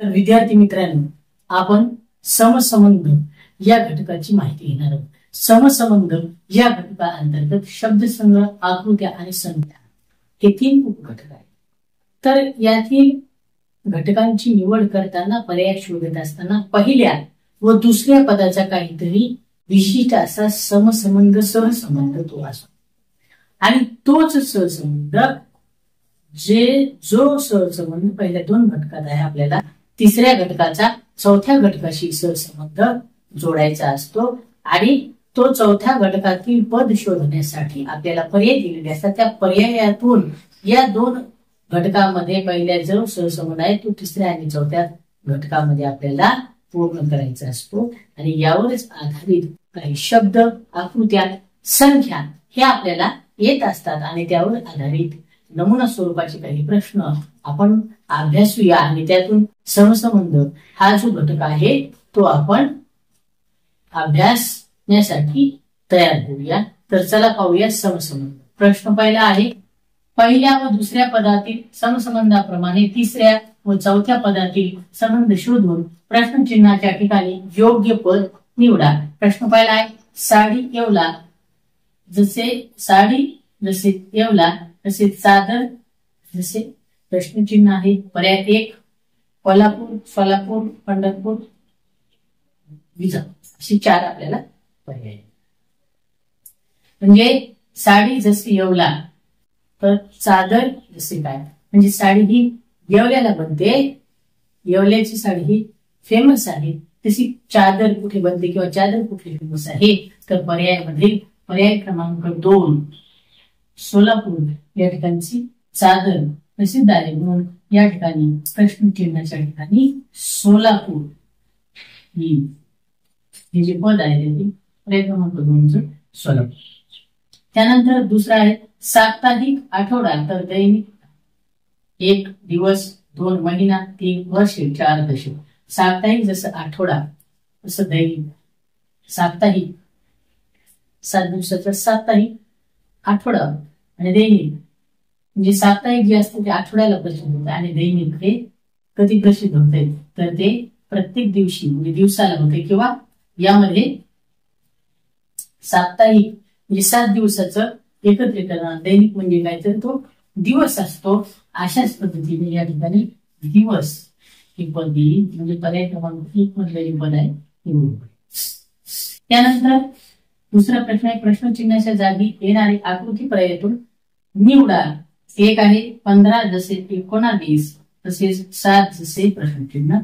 तर विद्यार्थी मित्रांनो, आपण समसंबंध या घटकाची माहिती घेणार आहोत. समसंबंध या घटकाअंतर्गत शब्दसंग्रह, आकृत्या आणि संख्या हे 3 उपघटक आहेत. तर यातील घटकांची निवड करताना, पर्याय शोधत असताना पहिल्या व दुसऱ्या पदाचा काहीतरी विशिष्ट असा समसंबंध, सहसंबंध तो असतो. आणि तोच सहसंबंध जो सहसंबंध पहिल्या 2 घटकात आहे, आपल्याला तिसऱ्या घटकाचा चौथ्या घटकाशी सहसंबंध जोडायचा असतो. आणि तो चौथ्या घटकातील पद शोधण्यासाठी आपल्याला पर्याय दिलेले असतात. त्या पर्यायातून या 2 घटकामध्ये पहिल्या जो सहसंबंध आहे तो तिसऱ्या आणि चौथ्या घटकामध्ये आपल्याला पूर्ण करायचा असतो. आणि यावरच आधारित काही शब्द, आकृत्या, संख्या हे आपल्याला येत असतात. आणि त्यावर आधारित नमुना स्वरूपाचे काही प्रश्न आपण अभ्यासूया आणि त्यातून समसंबंध हा जो घटक आहे तो आपण अभ्यासण्यासाठी तयार करूया. तर चला पाहूया समसंबंध. प्रश्न पहिला आहे, पहिल्या व दुसऱ्या पदातील समसंबंधाप्रमाणे तिसऱ्या व चौथ्या पदातील संबंध शोधून प्रश्नचिन्हाच्या ठिकाणी योग्य पद निवडा. प्रश्न पहिला आहे, साडी येवला. जसे साडी जसे येवला तसे चादर जसे प्रश्नचिन्ह आहे. पर्याय 1 कोल्हापूर, सोलापूर, पंढरपूर, विजापूर अशी 4 आपल्याला पर्याय. म्हणजे साडी जशी येवला तर चादर जसे काय, म्हणजे साडी ही येवल्याला बनते, येवल्याची साडी ही फेमस आहे. तशी चादर कुठे बनते किंवा चादर कुठे फेमस आहे, तर पर्यायामध्ये पर्याय क्रमांक 2 सोलापूर या ठिकाणची चादर प्रसिद्ध आहे. म्हणून या ठिकाणी प्रश्नचिन्हाच्या ठिकाणी सोलापूर हे जे पद आहे ते पर्याय क्रमांक 2 सोलापूर. त्यानंतर दुसरा आहे साप्ताहिक, आठवडा तर दैनिक. 1 दिवस, 2 महिना, 3 वर्ष, 4 दशक. साप्ताहिक जसं आठवडा तसं दैनिक. साप्ताहिक 7 दिवसाचा साप्ताहिक, आठवडा आणि दैनिक. म्हणजे साप्ताहिक जे असते ते आठवड्याला प्रसिद्ध होते आणि दैनिक हे कधी प्रसिद्ध होते तर ते प्रत्येक दिवशी म्हणजे दिवसाला होते. किंवा यामध्ये साप्ताहिक म्हणजे 7 दिवसाचं एकत्रीकरण, दैनिक म्हणजे काय तर तो दिवस असतो. अशाच पद्धतीने या ठिकाणी दिवस ही पद येईल. म्हणजे पर्याय क्रमांक 1 मधले पद आहे. त्यानंतर दुसरा प्रश्न आहे, प्रश्नचिन्हाच्या जागी येणारी आकृती पर्यायातून निवडा. 1 आहे 15 जसे 19 तसेच 7 जसे प्रश्नचिन्ह.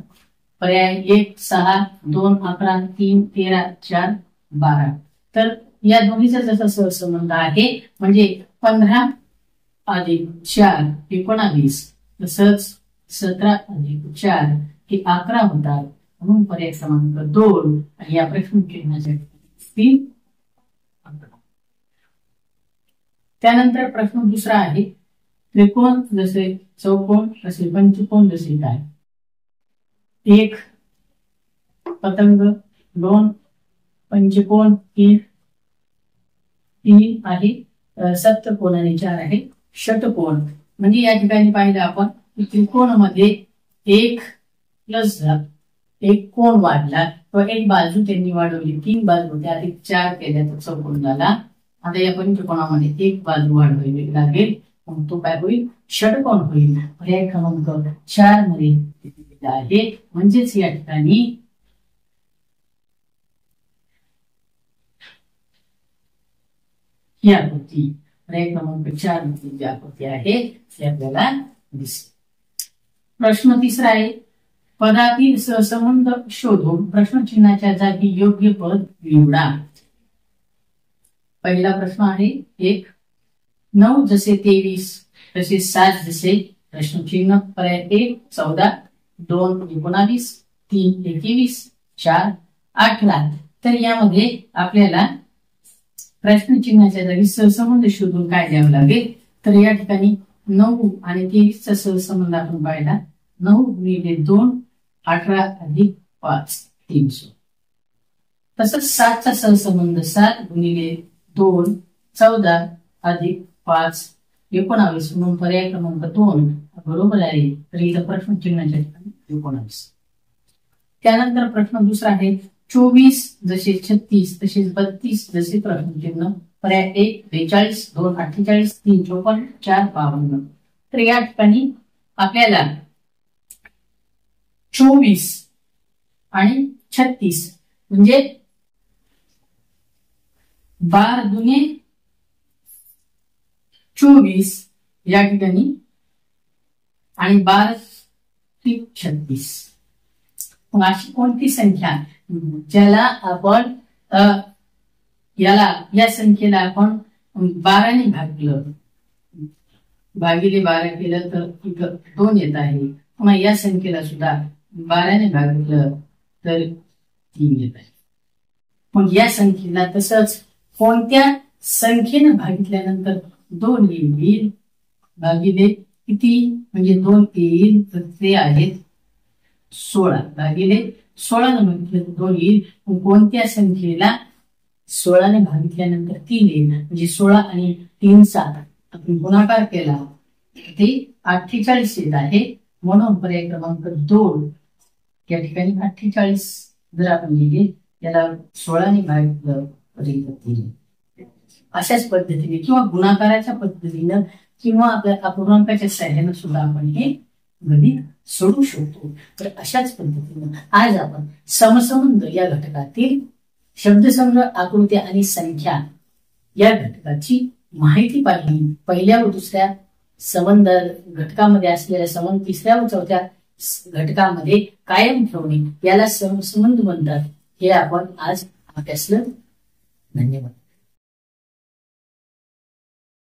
पर्याय 1 6, 2 11, 3 13, 4 12. तर या दोन्हीचा जसा सहसंबंध आहे म्हणजे 15 अधिक 4 19 तसंच 17 अधिक 4 हे 11 होतात. म्हणून पर्याय क्रमांक 2 आणि या प्रश्नचिन्हाच्या 3. त्यानंतर प्रश्न दुसरा आहे, त्रिकोण जसे चौकोन तसे पंचकोन जसे काय. 1 पतंग, 2 पंचकोन, 3 आहे सप्तकोन आणि 4 आहे षटकोन. म्हणजे या ठिकाणी पाहिलं आपण त्रिकोणामध्ये 1 प्लस एक कोण वाढला किंवा एक बाजू त्यांनी वाढवली, 3 बाजू होत्या अधिक 4 केल्या तर चौकोन झाला. आता या पंचकोनामध्ये 1 बाजू वाढवावी लागेल, मग तो काय होईल, षटकोन होईल. पर्याय क्रमांक 4 मध्ये दिलेला आहे. म्हणजेच या ठिकाणी ही आकृती पर्याय क्रमांक 4 मध्ये जी आकृती आहे ती आपल्याला दिसते. प्रश्न तिसरा आहे, पदातील सहसंबंध शोधून प्रश्नचिन्हाच्या जागी योग्य पद निवडा. पहिला प्रश्न आहे 1 9 जसे 23 तसे 7 जसे प्रश्नचिन्ह. पर्याय 1 14, 2 19, 3 21, 4 18. तर यामध्ये आपल्याला प्रश्नचिन्हाच्या जागी सहसंबंध शोधून काय द्यावं लागेल, तर या ठिकाणी 9 आणि 23 चा सहसंबंध आपण पाहिला. 9 गुणिले 2 18 अधिक 5 300. तसंच 7 चा सहसंबंध 7 गुणिले 2 14 अधिक 5 19. म्हणून पर्याय क्रमांक 2 बरोबर आहे. तर इथं प्रश्नचिन्हाच्या ठिकाणी 19. त्यानंतर प्रश्न दुसरा आहे 24 जसे 36 तसेच 32 जसे प्रश्नचिन्ह. पर्याय 1 42, 2 48, 3 54, 4 52. तर या ठिकाणी आपल्याला 24 आणि 36 म्हणजे 12 दुने 24 या ठिकाणी आणि 12 त्रिक 36. मग अशी कोणती संख्या ज्याला आपण या संख्येला आपण 12 ने भागलं, भागिले 12 केलं तर इथं 2 येत आहे. पुन्हा या संख्येला सुद्धा 12 ने भागलं तर 3 येत आहे. मग या संख्येला तसंच कोणत्या संख्येनं भागितल्यानंतर 2 येईल भागिले किती म्हणजे 2 येईल तर ते आहेत 16 भागिले 16 ने भागितलं 2 येईल. कोणत्या संख्येला 16 ने भागितल्यानंतर 3 येईल म्हणजे 16 आणि 3चा आपण गुणाकार केला ते 48 येत आहे. म्हणून पर्याय क्रमांक 2 या ठिकाणी 48 जर आपण लिहिले त्याला 16 ने भागितलं तर 3. अशाच पद्धतीने किंवा गुणाकाराच्या पद्धतीनं किंवा आपल्या अपूर्णांकाच्या सहाय्याने सुद्धा आपण हे गणित सोडवू शकतो. तर अशाच पद्धतीनं आज आपण समसंबंध या घटकातील शब्दसंग्रह, आकृत्या आणि संख्या या घटकाची माहिती पाहिली. पहिल्या व दुसऱ्या संबंध घटकामध्ये असलेल्या संबंध तिसऱ्या व चौथ्या घटकामध्ये कायम ठेवणे याला समसंबंध म्हणतात. हे आपण आज अभ्यासलं. धन्यवाद.